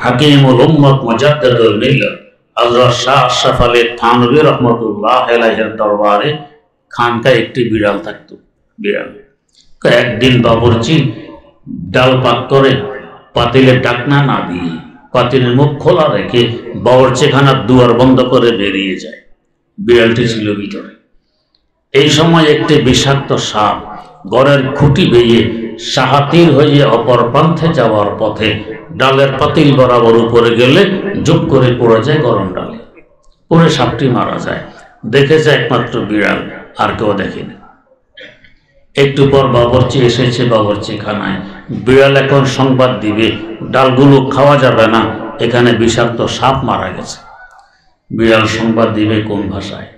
হাকিমুল উম্মত মুজাদ্দিদুল মিল্লাত হযরত শাহ আশরাফ আলী থানভী রহমাতুল্লাহ আলাইহির দরবারে খানকায় একটি বিড়াল থাকতো। বিড়াল একদিন বাবুর্চি ডাল পাক করে পাতিলের ঢাকনা না দিয়ে পাতিলের মুখ খোলা রেখে বাবুর্চিখানার দুয়ার বন্ধ করে বেরিয়ে যায়। বিড়ালটি ছিল ভিতরে। এই সময় একটি বিষাক্ত সাপ ঘরের খুঁটি বেয়ে সাহাতির হয়ে অপর প্রান্তে যাওয়ার পথে ডালের পাতিল বরাবর উপরে গেলে যোগ করে পড়ে যায় গরম ডালে। পরে সাপটি মারা যায়। দেখেছে একমাত্র বিড়াল, আর কেউ দেখেনি। একটু পর বাবুর্চি এসেছে বাবুর্চিখানায়। বিড়াল এখন সংবাদ দিবে ডালগুলো খাওয়া যাবে না, এখানে বিষাক্ত সাপ মারা গেছে। বিড়াল সংবাদ দিবে কোন ভাষায়?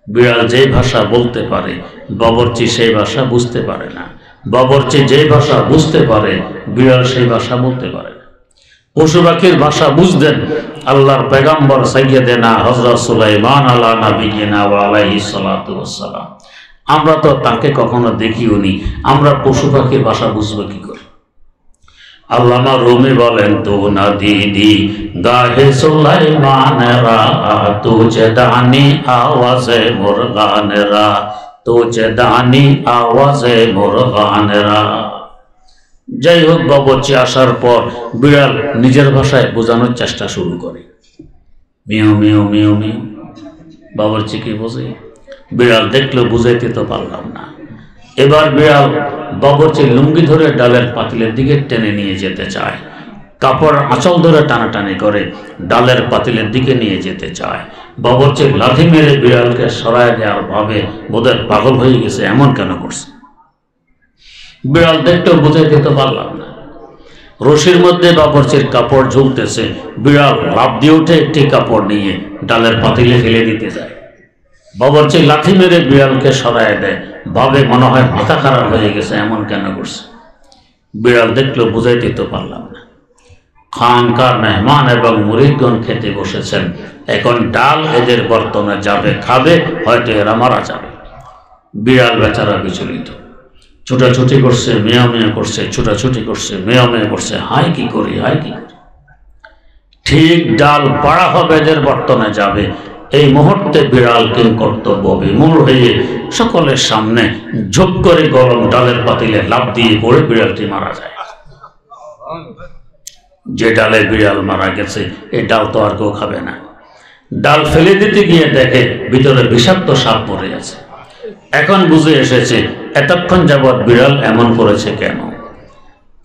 বিড়াল যে ভাষা বলতে পারে বাবুর্চি সেই ভাষা বুঝতে পারে না। বাবুর্চি যে ভাষা বুঝতে পারে বিড়াল সেই ভাষা বলতে পারে না। পশু পাখির ভাষা বুঝতেন আল্লাহর পেগম্বর সাইয়্যিদানা হযরত সুলাইমান আলা নবিয়িনা ওয়া আলাইহিস সালাতু ওয়াস সালাম। আমরা তো তাকে কখনো দেখিও নি, আমরা পশু পাখির ভাষা বুঝবো কি করে? আল্লামা রুমি বলেন, তো না দিদি গাহে সুলাইমানেরা তুঝে দানি আওয়াজে মুরগানেরা, তুঝে দানি আওয়াজে মুরগানেরা। যাই হোক, বাবুর্চি আসার পর বিড়াল নিজের ভাষায় বোঝানোর চেষ্টা শুরু করে, মিউ মিউ মিউ মিউ। বাবুর্চি কি বোঝে? বিড়াল দেখলো বুঝাইতে তো পারলাম না। এবার বিড়াল বাবুর্চির লুঙ্গি ধরে ডালের পাতিলের দিকে টেনে নিয়ে যেতে চায়। কাপড় আঁচল ধরে টানাটানি করে ডালের পাতিলের দিকে নিয়ে যেতে চায়। বাবুর্চির লাথি মেরে বিড়ালকে সরায় দেওয়ার ভাবে বোধহয় পাগল হয়ে গেছে, এমন কেন করছে? বিড়াল দেখতেও বুঝাইতে তো পারলাম না। রশির মধ্যে বাবুর্চির কাপড় ঝুলতেছে। বিড়াল লাফ দিয়ে উঠে একটি কাপড় নিয়ে ডালের পাতিলে ফেলে দিতে যায়। বাবুর্চি লাথি মেরে বিড়ালকে সরায় দেয়, ভাবে মনে হয় মাথা খারাপ হয়ে গেছে, এমন কেন করছে? বিড়াল দেখলো বুঝাইতে তো পারলাম না। খানকার মেহমান এবং মুরিদগণ খেতে বসেছেন। এখন ডাল এদের বর্তনে যাবে, খাবে, হয়তো এরা মারা যাবে। বিড়াল বেচারা বিচলিত, ছুটাছুটি করছে, মেয়া মেয়া করছে, ছুটাছুটি করছে, মেয়া মেয়া করছে, হাই কি করি, হাই কি করি। ঠিক ডাল পাড়া হবে, এদের বর্তনে যাবে, এই মুহূর্তে বিড়াল কিং কর্তব্য বিমূঢ় হয়ে সকলের সামনে ঝোপ করে গরম ডালের পাতিলে লাফ দিয়ে পড়ে বিড়ালটি মারা যায়। যে ডালে বিড়াল মারা গেছে এই ডাল তো আর কেউ খাবে না। ডাল ফেলে দিতে গিয়ে দেখে ভিতরে বিষাক্ত সাপ পড়ে আছে। এখন বুঝে এসেছে এতক্ষণ যাবৎ বিড়াল এমন করেছে কেন।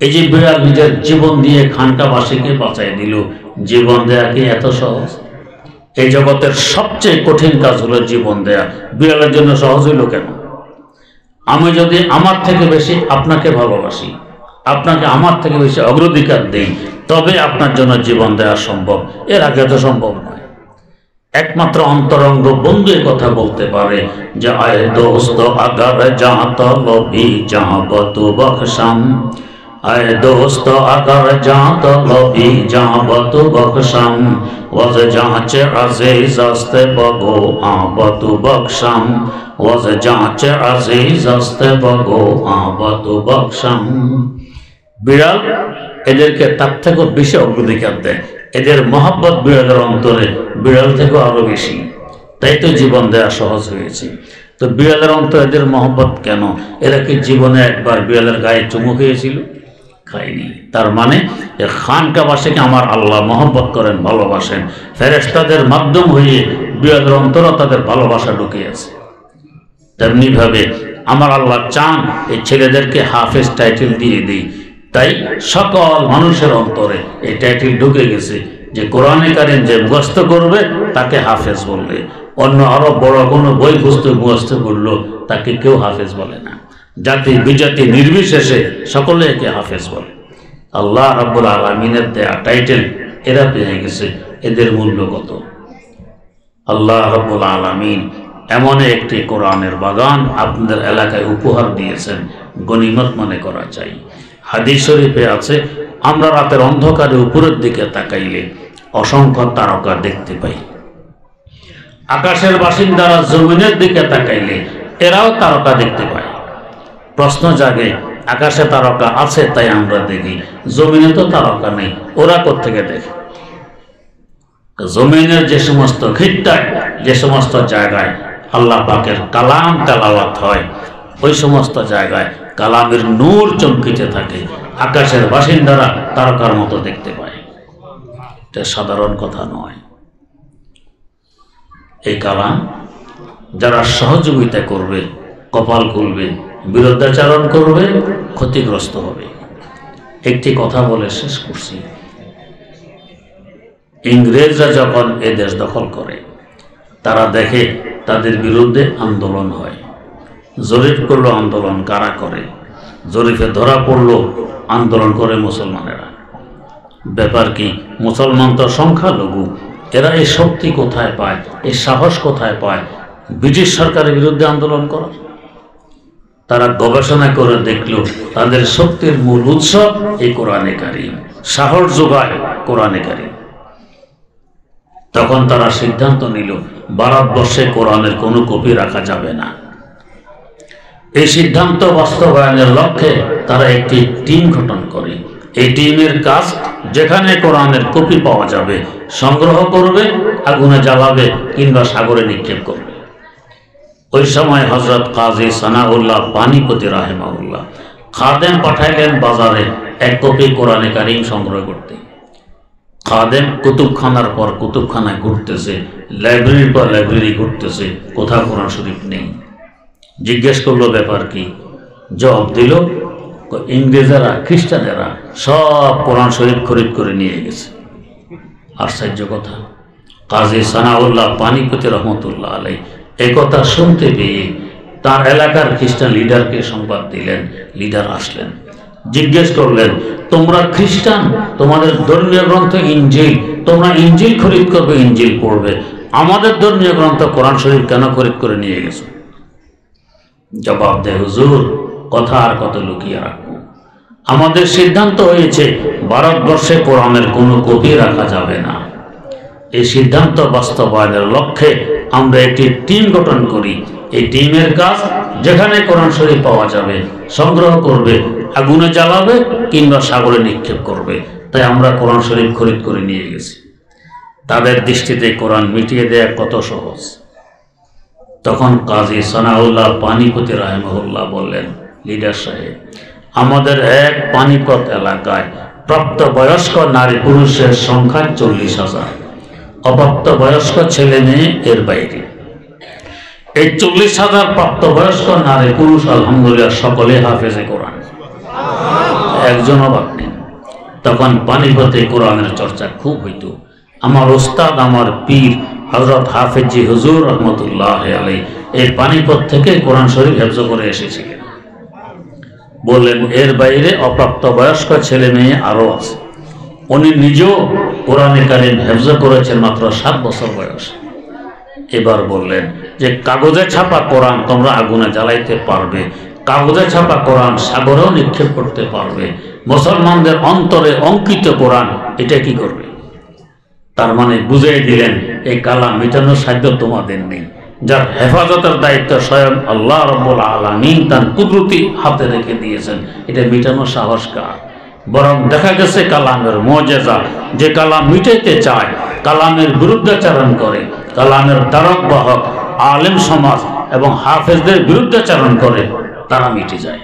এই যে বিড়াল নিজের জীবন দিয়ে খানকাবাসীকে বাঁচাই দিল, জীবন দেয়া কি এত সহজ? এই জগতের সবচেয়ে কঠিন কাজ হলো জীবন দেয়া। বিড়ালের জন্য সহজ হইল কেন? আমি যদি আমার থেকে বেশি আপনাকে ভালোবাসি, আপনাকে আমার থেকে বেশি অগ্রাধিকার দেই, তবে আপনার জন্য জীবন দেওয়া সম্ভব, এর আগে তো সম্ভব নয়। একমাত্র অন্তরঙ্গ বন্ধু কথা বলতে পারে যে আয়ে দোস্ত আগার জাঁ তলবি জাঁ বতু বখশাম, আয়ে দোস্ত আগার জাঁ তলবি জাঁ বতু বখশাম, ওয়াজ জাঁচে আজিজ আস্তে বগো আবতু বখশাম, ওয়াজ জাঁচে আজিজ আস্তে বগো আবতু বখশাম। বিড়াল এদেরকে তার থেকেও বেশি অগ্রাধিকার দেয়। এদের মহব্বত বিড়ালের অন্তরে বিড়াল থেকেও আরো বেশি, তাই তো জীবন দেওয়া সহজ হয়েছে। তো বিড়ালের অন্তরে এদের মহব্বত কেন? এরা কি জীবনে একবার বিড়ালের গায়ে চুমু খেয়েছিল? খায়নি। তার মানে খানকাবাসীকে আমার আল্লাহ মহব্বত করেন, ভালোবাসেন। ফেরেশতাদের মাধ্যম হয়ে বিড়ালের অন্তরে তাদের ভালোবাসা ঢুকে আছে। তেমনি ভাবে আমার আল্লাহ চান এই ছেলেদেরকে হাফেজ টাইটেল দিয়ে দিই, তাই সকল মানুষের অন্তরে এই টাইটেল ঢুকে গেছে যে কোরআনে কারীম যে মুখস্থ করবে তাকে হাফেজ বলবে, অন্য আরো বড় কোনো বই পুস্তক মুখস্থ করলো তাকে কেউ হাফেজ বলে না। জাতি বিজাতি নির্বিশেষে সকলে একে হাফেজ বলে। আল্লাহ রাব্বুল আলামিনের দেয়া টাইটেল এরা পেয়ে গেছে, এদের মূল্য কত? আল্লাহ রাব্বুল আলামিন এমন একটি কোরআনের বাগান আপনাদের এলাকায় উপহার দিয়েছেন, গনিমত মনে করা চাই। হাদিস শরীফে আছে, আমরা রাতের অন্ধকারে উপরের দিকে তাকাইলে অসংখ্য তারকা দেখতে পাই। আকাশের বাসিন্দারা জমিনের দিকে তাকাইলে এরাও তারকা দেখতে পায়। প্রশ্ন জাগে, আকাশে তারকা আছে তাই আমরা দেখি, জমিনে তো তারকা নেই, ওরা কোত্থেকে দেখে? জমিনের যে সমস্ত খিত্তায়, যে সমস্ত জায়গায় আল্লাহ পাকের কালাম তেলাওয়াত হয়, ওই সমস্ত জায়গায় কালামের নূর চমকিতে থাকে, আকাশের বাসিন্দারা তারকার মতো দেখতে পায়। এটা সাধারণ কথা নয়। এই কালাম যারা সহযোগিতা করবে কপাল খুলবে, বিরুদ্ধাচরণ করবে ক্ষতিগ্রস্ত হবে। একটি কথা বলে শেষ করছি। ইংরেজরা যখন এ দেশ দখল করে, তারা দেখে তাদের বিরুদ্ধে আন্দোলন হয়। জরিপ করলো আন্দোলন কারা করে, জরিপে ধরা পড়লো আন্দোলন করে মুসলমানেরা। ব্যাপার কি, মুসলমান তো সংখ্যালঘু, এরা এই শক্তি কোথায় পায়, এই সাহস কোথায় পায় ব্রিটিশ সরকারের বিরুদ্ধে আন্দোলন করার? তারা গবেষণা করে দেখল তাদের শক্তির মূল উৎস এই কোরআনে কারীম, সাহস যোগায় কোরআনে কারীম। তখন তারা সিদ্ধান্ত নিল ভারতবর্ষে কোরআনের কোনো কপি রাখা যাবে না। এই সিদ্ধান্ত বাস্তবায়নের লক্ষ্যে তারা একটি টিম গঠন করে। এই টিমের কাজ যেখানে কোরআনের কপি পাওয়া যাবে সংগ্রহ করবে, আগুনে জ্বালাবে কিংবা সাগরে নিক্ষেপ করবে। ওই সময় হযরত কাজী সানাউল্লাহ পানিপতি রাহিমাহুল্লাহ খাদেম পাঠাইলেন বাজারে এক কপি কোরআনে কারীম সংগ্রহ করতে। খাদেম কুতুবখানার পর কুতুবখানায় ঘুরতেছে, লাইব্রেরির পর লাইব্রেরি ঘুরতেছে, কোথাও কোরআন শরীফ নেই। জিজ্ঞেস করলো ব্যাপার কি? জবাব দিল ইংরেজেরা, খ্রিস্টানেরা সব কোরআন শরীফ খরিদ করে নিয়ে গেছে। আশ্চর্য কথা। কাজী সানাউল্লাহ পানিপতি রহমতুল্লাহ আলাইহি এই কথা শুনতে পেয়ে তার এলাকার খ্রিস্টান লিডারকে সংবাদ দিলেন। লিডার আসলেন, জিজ্ঞেস করলেন, তোমরা খ্রিস্টান, তোমাদের ধর্মীয় গ্রন্থ ইনজিল, তোমরা ইনজিল খরিদ করবে, ইনজিল পড়বে, আমাদের ধর্মীয় গ্রন্থ কোরআন শরীফ কেন খরিদ করে নিয়ে গেছো? জবাব দেয়, হুজুর কথা আর কত লুকিয়ে রাখবো, আমাদের সিদ্ধান্ত হয়েছে ভারতবর্ষে কোরআনের কোনো কপি রাখা যাবে না। এই সিদ্ধান্ত বাস্তবায়নের লক্ষ্যে আমরা একটি টিম গঠন করি। এই টিমের কাজ যেখানে কোরআন শরীফ পাওয়া যাবে সংগ্রহ করবে, আগুনে জ্বালাবে কিংবা সাগরে নিক্ষেপ করবে। তাই আমরা কোরআন শরীফ খরিদ করে নিয়ে গেছি। তাদের দৃষ্টিতে কোরআন মিটিয়ে দেয়া কত সহজ। তখন কাজী সানাউল্লাহ পানিপতি রাহিমাহুল্লাহ বললেন, লিডার সাহেব, আমাদের এক পানিপত এলাকায় প্রাপ্তবয়স্ক নারী পুরুষের সংখ্যা 40,000, অপ্রাপ্তবয়স্ক ছেলে মেয়ে এর বাইরে। এই 40,000 প্রাপ্তবয়স্ক নারী পুরুষ আলহামদুলিল্লাহ সকলে হাফেজে কোরআন, একজন অবাক নেই। তখন পানিপথে কোরআনের চর্চা খুব হইত। আমার ওস্তাদ, আমার পীর হযরত হাফেজি হুজুর রহমতুল্লাহ আলাইহি এই পানিপথ থেকে কোরআন শরীফ হেফজ করে এসেছিলেন। বললেন এর বাইরে অপ্রাপ্তবয়স্ক ছেলে মেয়ে আরো আছে। উনি নিজেও কোরআনে কারীম হেফজ করেছেন মাত্র 7 বছর বয়স। এবার বললেন যে কাগজে ছাপা কোরআন তোমরা আগুনে জ্বালাইতে পারবে, কাগজে ছাপা কোরআন সাগরেও নিক্ষেপ করতে পারবে, মুসলমানদের অন্তরে অঙ্কিত কোরআন এটা কি করবে? তার মানে বুঝিয়ে দিলেন এই কালাম মিটানোর সাধ্য তোমাদের নেই। যার হেফাজতের দায়িত্ব স্বয়ং আল্লাহ রাব্বুল আলামিন তার কুদরতি হাতে রেখে দিয়েছেন, এটা মিটানোর সাহস কার? বরং দেখা গেছে কালামের মুজিজা, যে কালাম মিটাইতে চায়, কালামের বিরুদ্ধাচরণ করে, কালামের দ্বারক বাহক আলেম সমাজ এবং হাফেজদের বিরুদ্ধাচরণ করে, তারা মিটে যায়।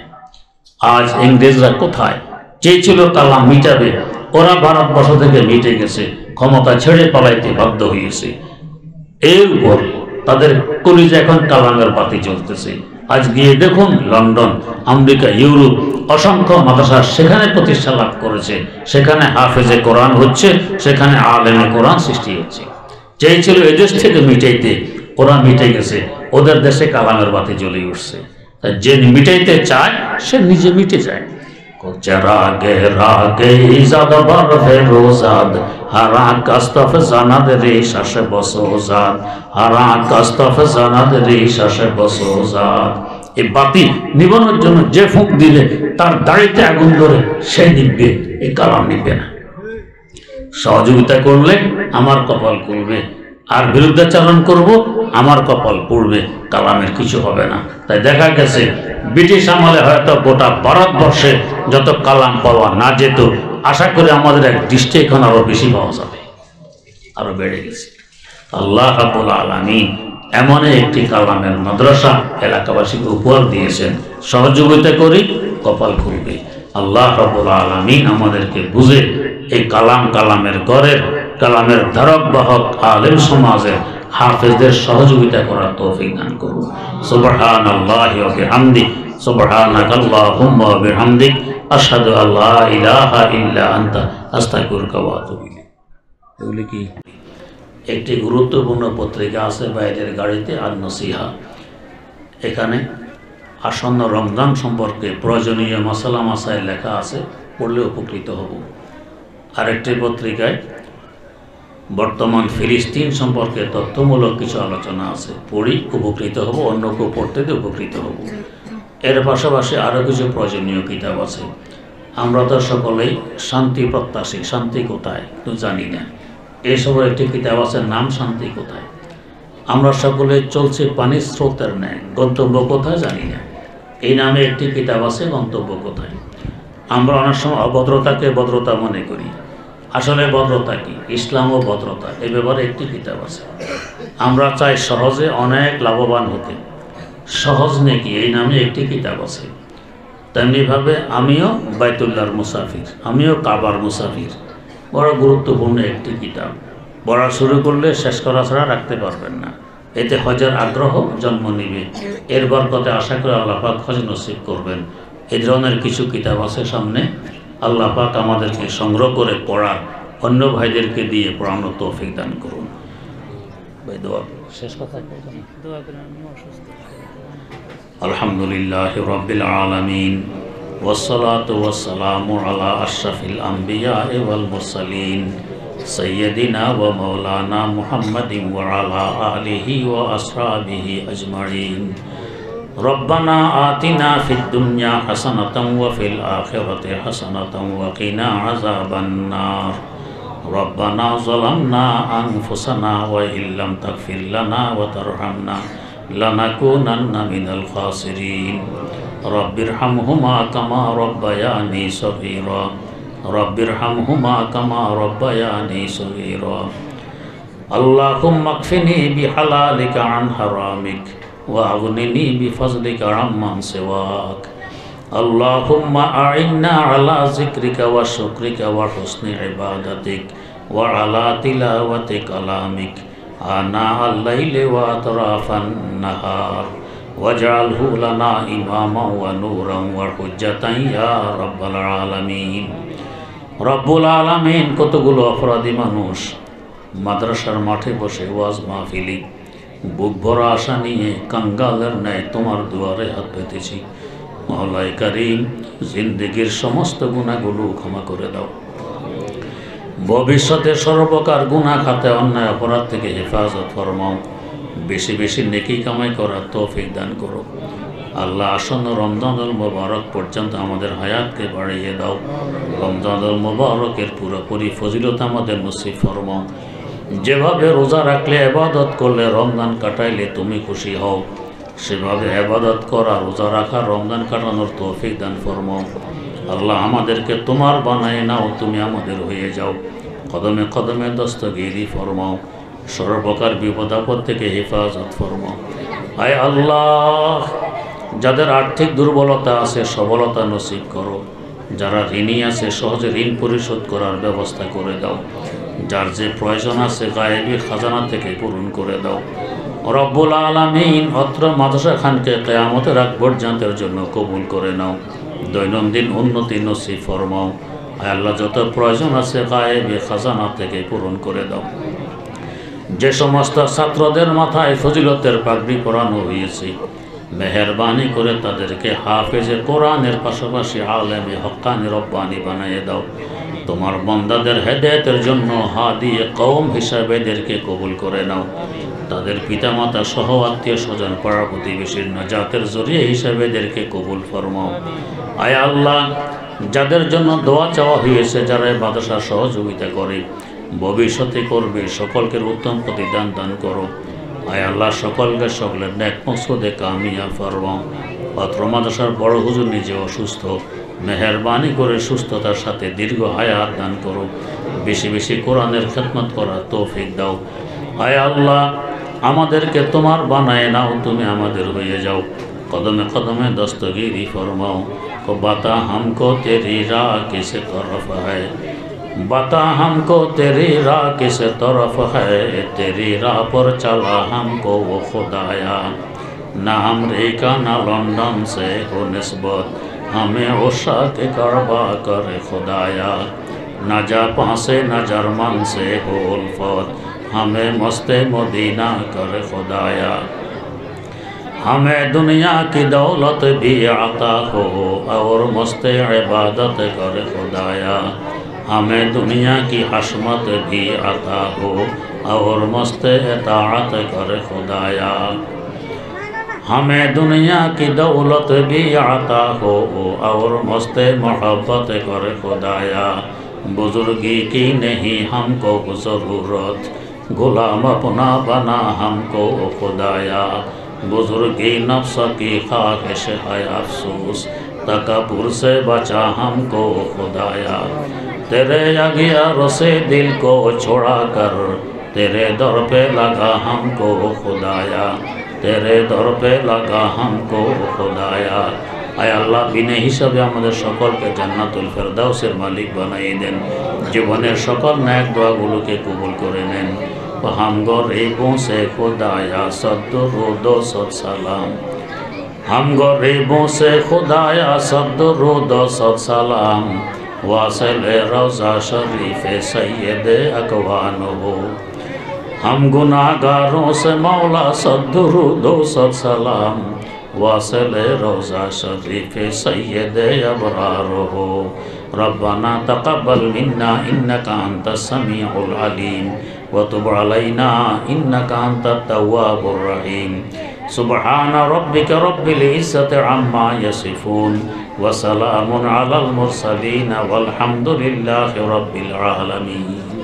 আজ ইংরেজরা কোথায়? চেয়েছিল কালাম মিটাবে, ওরা ভারতবর্ষ থেকে মিটে গেছে, ক্ষমতা ছেড়ে পালাইতে বাধ্য হয়েছে। এর উপর তাদের কলিজা এখন কালামের বাতি চলতেছে। আজ গিয়ে দেখুন লন্ডন, আমেরিকা, ইউরোপ অসংখ্য মাদ্রাসা সেখানে প্রতিষ্ঠা লাভ করেছে, সেখানে হাফেজে কোরআন হচ্ছে, সেখানে আলেমে কোরআন সৃষ্টি হচ্ছে। চেয়েছিল এদেশ থেকে মিটাইতে, ওরা মিটে গেছে, ওদের দেশে কালামের বাতি জ্বলে উঠছে। যে মিটাইতে চায় সে নিজে মিটে যায়। রাগে রাগে ইজাদ বারফে রোজাদ হারা কাস্তফ জানাদ রে শাসে বসোজাদ, হারা কাস্তফ জানাদ রে শাসে বসোজাদ। এই বাতি নিবানোর জন্য যে ফুঁক দিলে তার দাড়িতে আগুন ধরে সে নিববে, এই কালাম নিবে না। সহযোগিতা করলে আমার কপাল খুলবে, আর বিরুদ্ধাচরণ করব আমার কপাল পুড়বে, কালামের কিছু হবে না। তাই দেখা গেছে ব্রিটিশ আমলে হয়তো গোটা ভারতবর্ষে যত কালাম পাওয়া না যেত, আশা করি আমাদের এক দৃষ্টি এখন আরো বেশি পাওয়া যাবে। আরো বেড়ে গেছে। আল্লাহ রাব্বুল আলামিন এমন একটি কালামের মাদ্রাসা এলাকাবাসীকে উপহার দিয়েছেন, সহযোগিতা করি কপাল খুলবে। আল্লাহ রাব্বুল আলামিন আমাদেরকে বুঝে এই কালামের ঘরের কালামের ধারক বাহক আলেম সমাজের হাফেজদের সহযোগিতা করার তৌফিক দান করুন। সুবহানাল্লাহি ওয়া বিহামদিহি, সুবহানাকাল্লাহুম্মা ওয়া বিহামদিক, আশহাদু আল্লা ইলাহা ইল্লা আনতা, আস্তাগফিরুকা ওয়া আতুবু ইলাইক। এগুলি কি একটি গুরুত্বপূর্ণ পত্রিকা আছে বাইরের গাড়িতে, আর নসিহা। এখানে আসন্ন রমজান সম্পর্কে প্রয়োজনীয় মাসালা মাসাইল লেখা আছে, পড়লে উপকৃত হব। আরেকটি পত্রিকায় বর্তমান ফিলিস্তিন সম্পর্কে তথ্যমূলক কিছু আলোচনা আছে, পড়ি উপকৃত হব, অন্য কেউ পড়তে দিয়ে উপকৃত হব। এর পাশাপাশি আরও কিছু প্রয়োজনীয় কিতাব আছে। আমরা তো সকলেই শান্তি প্রত্যাশী, শান্তি কোথায় তো জানি না। এইসবের একটি কিতাব আছে, নাম শান্তি কোথায়। আমরা সকলে চলছে পানির স্রোতের ন্যায়, গন্তব্য কোথায় জানি না। এই নামে একটি কিতাব আছে, গন্তব্য কোথায়। আমরা অনেক সময় অভদ্রতাকে ভদ্রতা মনে করি, আসলে ভদ্রতা কি, ইসলাম ও ভদ্রতা, এ ব্যাপারে একটি কিতাব আছে। আমরা চাই সহজে অনেক লাভবান হতে, সহজ নেকি, এই নামে একটি কিতাব আছে। তেমনিভাবে আমিও বাইতুল্লাহর মুসাফির, আমিও কাবার মুসাফির, বড় গুরুত্বপূর্ণ একটি কিতাব। পড়া শুরু করলে শেষ করা ছাড়া রাখতে পারবেন না। এতে হজের আগ্রহ জন্ম নিবে, এর বরকতে আশা করে আল্লাহ পাক হজ নসিব করবেন। এই ধরনের কিছু কিতাব আছে সামনে, আল্লাহ পাক আমাদেরকে সংগ্রহ করে পড়ার, অন্য ভাইদেরকে দিয়ে পড়ানোর তৌফিক দান করুন। ভাই দোয়া শেষ কথা আলহামদুলিল্লাহি রাব্বিল আলামিন, والصلاة والسلام على أشرف الأنبياء والمرسلين سيدنا ومولانا محمد وعلى آله وأصحابه أجمعين. ربنا آتنا في الدنيا حسنة وفي الآخرة حسنة وقنا عذاب النار. ربنا ظلمنا أنفسنا وإن لم تغفر لنا وترحمنا لنكونن من الخاسرين. رب ارحمهما كما ربياني صغيرا. رب ارحمهما كما ربياني صغيرا. اللهم اكفني بحلالك عن حرامك واغنني بفضلك عمن سواك. اللهم أعنا على ذكرك وشكرك وحسن عبادتك وعلى تلاوة كلامك آناء الليل وأطراف النهار واجعله لنا إماما ونورا وحجة يا رب العالمين. রব্বুল আলামিন, কতগুলো অপরাধী মানুষ মাদ্রাসার মাঠে বসে ওয়াজ মাহফিলি, বুক ভরা আশা নিয়ে কাঙ্গালের ন্যায় তোমার দুয়ারে হাত পেতেছি। মওলাই কারীম, জিন্দেগির সমস্ত গুনাহগুলো ক্ষমা করে দাও। ভবিষ্যতে সর্বপ্রকার গুনাহ খাতে অন্যায় অপরাধ থেকে হেফাজত ফরমাও। বেশি বেশি নেকি কামাই করার তৌফিক দান করো। আল্লাহ, আসন্ন রমজানুল মুবারক পর্যন্ত আমাদের হায়াতকে বাড়িয়ে দাও। রমজানুল মুবারকের পুরোপুরি ফজিলত আমাদের নসিব ফরমাও। যেভাবে রোজা রাখলে, ইবাদত করলে, রমজান কাটাইলে তুমি খুশি হও, সেভাবে ইবাদত করা, রোজা রাখা, রমজান কাটানোর তৌফিক দান ফরমাও। আল্লাহ, আমাদেরকে তোমার বানায় নাও, তুমি আমাদের হয়ে যাও। কদমে কদমে দস্তগিরি ফরমাও। সর্বপ্রকার বিপদ আপদ থেকে হেফাজত ফরমাও। আয় আল্লাহ, যাদের আর্থিক দুর্বলতা আছে সবলতা নসিব করো। যারা ঋণী আছে সহজে ঋণ পরিশোধ করার ব্যবস্থা করে দাও। যার যে প্রয়োজন আছে গায়েবী খাজানা থেকে পূরণ করে দাও। রব্বুল আলামিন, অত্র মাদ্রাসা খানকে কিয়ামতের আগ পর্যন্তের জন্য কবুল করে নাও। দৈনন্দিন উন্নতি নসিব ফরমাও। আয় আল্লাহ, যত প্রয়োজন আছে গায়েবী খাজানা থেকে পূরণ করে দাও। যে সমস্ত ছাত্রদের মাথায় ফজিলতের পাগড়ি পরানো হয়েছে, মেহেরবানি করে তাদেরকে হাফেজে কোরআনের পাশাপাশি আলেমে হক্কানি রব্বানি বানিয়ে দাও। তোমার বান্দাদের হেদায়েতের জন্য হাদি কওম হিসাবে এদেরকে কবুল করে নাও। তাদের পিতামাতা সহ আত্মীয় স্বজন পাড়া প্রতিবেশীর নাজাতের জরিয়া হিসাবে এদেরকে কবুল ফরমাও। আয় আল্লাহ, যাদের জন্য দোয়া চাওয়া হয়েছে, যারা মাদ্রাসা সহযোগিতা করে, ভবিষ্যতে করবে, সকলকে উত্তম প্রতিদান দান করো। আয় আল্লাহ, সকলকে সকলের নেক মকসদে কামিয়াব ফরমাও। অত্র মাদ্রাসার বড় হুজুর নিজে অসুস্থ, মেহেরবানি করে সুস্থতার সাথে দীর্ঘ হায়াত দান করো, বেশি বেশি কোরআনের খেদমত করার তৌফিক দাও। আয় আল্লাহ, আমাদেরকে তোমার বানায় নাও, তুমি আমাদের হয়ে যাও, कदम कदम दस्तगीरी फरमाओ। को बता हमको तेरी राह किस तरफ है, बता हमको तेरी राह किस तरफ है, तेरी राह पर चला हमको वो खुदाया। ना अमरीका ना लंदन से हो निस्बत, हमें उषा के करबा करे खुदाया। ना जापान से ना जर्मन से हो उल्फत, हमें मस्ते मदीना करे खुदाया। हमें दुनिया की दौलत भी आता हो और मस्ते इबादत करे खुदाया। हमें दुनिया की हशमत भी आता हो और मस्ते इताअत करे खुदाया। हमें दुनिया की दौलत भी आता हो और मस्ते मोहब्बत करे खुदाया। बुजुर्गी की नहीं हमको ज़रूरत, गुलाम अपना बना हमको खुदाया। बुजुर्गी नफ्स की ख्वाहिश है अफसोस, तकब्बुर से बचा हमको खुदाया। तेरे अगियारों से दिल को छोड़ा कर तेरे दर पे लगा हमको खुदाया, तेरे दर पे लगा हमको खुदाया। आय अल्लाह, बिना हिसाबे आमादेर सकलके জান্নাতুল ফেরদাউসের মালিক বানিয়ে দেন। জীবনের সকল ন্যাক দোয়াগুলোকে কবুল করে নেন। हम गरीबों से खुदाया सद्दुरूद सद सलाम, हम गरीबों से खुदाया सद्दुरूद सद सलाम, वासिले रौज़ा शरीफ सैयद अकवान हो। हम गुनाहगारों से मौला सद्दुरूद सद सलाम, वासिले रौज़ा शरीफ सैयद अबरार हो। रब्बना तक़ब्बल मिन्ना इन्नका अंतस समीउल अलीम वतुब अलैना इन्नका अंतत तव्वाबुर रहीम। सुब्हान रब्बिक रब्बिल इज़्ज़ति अम्मा यसिफून व सलामुन अलल मुरसलीन वल्हम्दुलिल्लाहि रब्बिल आलमीन।